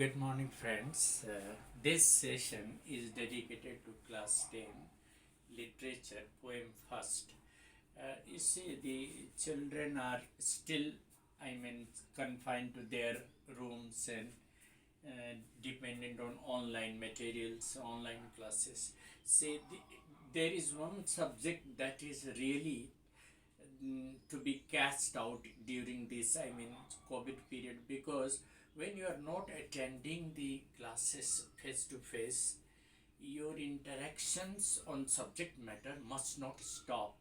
Good morning, friends. This session is dedicated to class 10 literature poem first. You see, the children are still, confined to their rooms and dependent on online materials, online classes. See, there is one subject that is really to be cast out during this COVID period, because when you are not attending the classes face to face, your interactions on subject matter must not stop.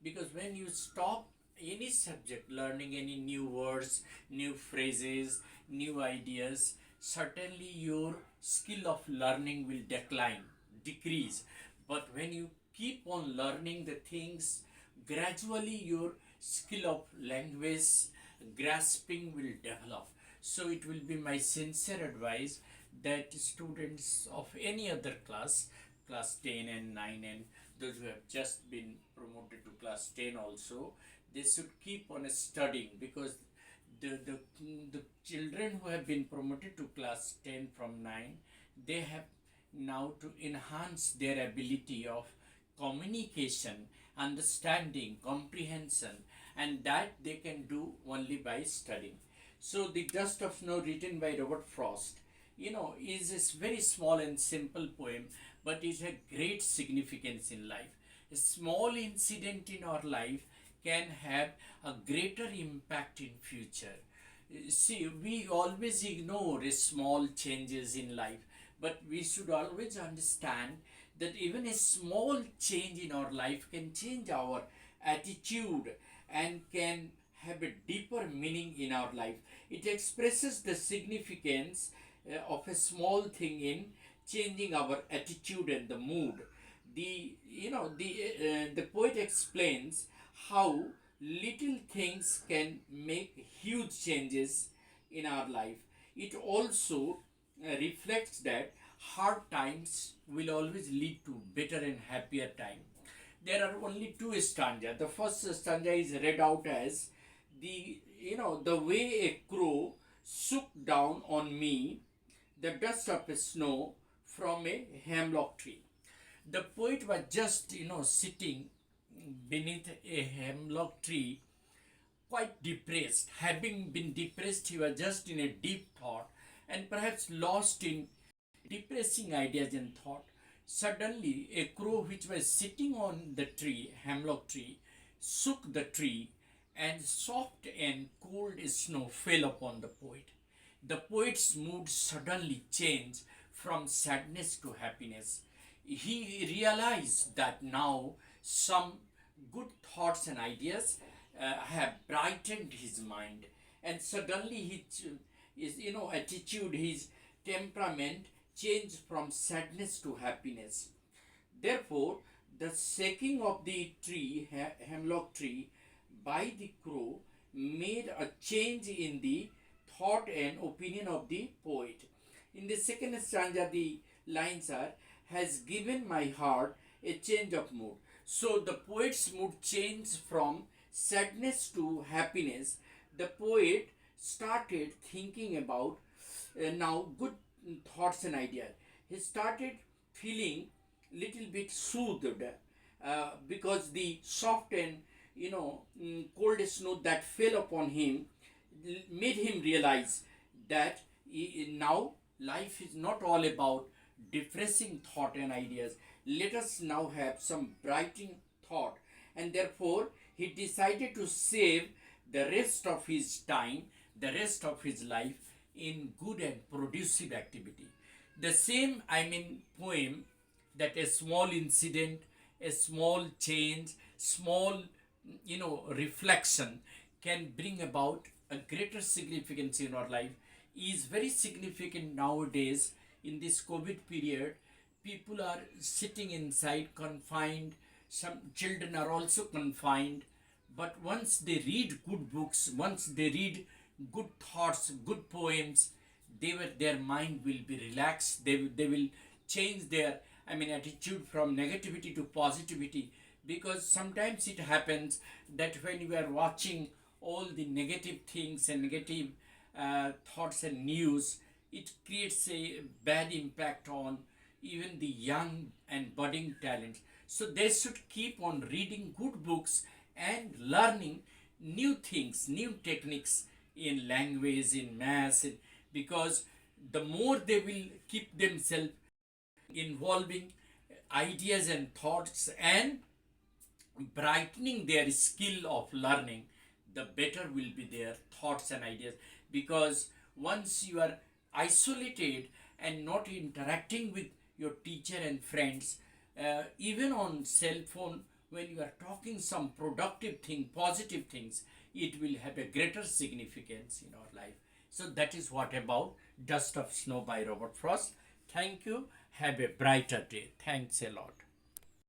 Because when you stop any subject, learning any new words, new phrases, new ideas, certainly your skill of learning will decrease. But when you keep on learning the things, gradually your skill of language grasping will develop. So it will be my sincere advice that students of any other class 10 and 9, and those who have just been promoted to class 10 also, they should keep on studying, because the children who have been promoted to class 10 from 9, they have now to enhance their ability of communication, understanding, comprehension, and that they can do only by studying. So, The Dust of Snow, written by Robert Frost, is a very small and simple poem, but it has great significance in life. A small incident in our life can have a greater impact in future. See, we always ignore small changes in life, but we should always understand that even a small change in our life can change our attitude and can have a deeper meaning in our life. It expresses the significance of a small thing in changing our attitude and the mood. The poet explains how little things can make huge changes in our life. It also reflects that hard times will always lead to better and happier time. There are only two stanzas. The first stanza is read out as the way a crow shook down on me the dust of snow from a hemlock tree. The poet was just sitting beneath a hemlock tree, quite depressed. Having been depressed, he was just in a deep thought and perhaps lost in depressing ideas and thought. Suddenly, a crow which was sitting on the tree, hemlock tree, shook the tree, and soft and cold snow fell upon the poet. The poet's mood suddenly changed from sadness to happiness. He realized that now some good thoughts and ideas have brightened his mind, and suddenly his attitude, his temperament changed from sadness to happiness. Therefore, the shaking of the tree, hemlock tree, by the crow made a change in the thought and opinion of the poet. In the second stanza, the lines are, has given my heart a change of mood. So the poet's mood changed from sadness to happiness. The poet started thinking about now good thoughts and ideas. He started feeling little bit soothed because the soft and cold snow that fell upon him made him realize that now life is not all about depressing thought and ideas. Let us now have some brightening thought, and therefore he decided to save the rest of his time, the rest of his life in good and producive activity. The same, poem, that a small incident, a small change, small, reflection can bring about a greater significance in our life, is very significant nowadays in this COVID period. People are sitting inside, confined. Some children are also confined. But once they read good books, once they read good thoughts, good poems, their mind will be relaxed. They will change their attitude from negativity to positivity, because sometimes it happens that when you are watching all the negative things and negative thoughts and news, it creates a bad impact on even the young and budding talents. So they should keep on reading good books and learning new things, new techniques in language, in maths, because the more they will keep themselves involving ideas and thoughts and brightening their skill of learning, the better will be their thoughts and ideas. Because once you are isolated and not interacting with your teacher and friends, even on cell phone, when you are talking some productive thing, positive things, it will have a greater significance in our life. So that is what about Dust of Snow by Robert Frost. Thank you. Have a brighter day. Thanks a lot.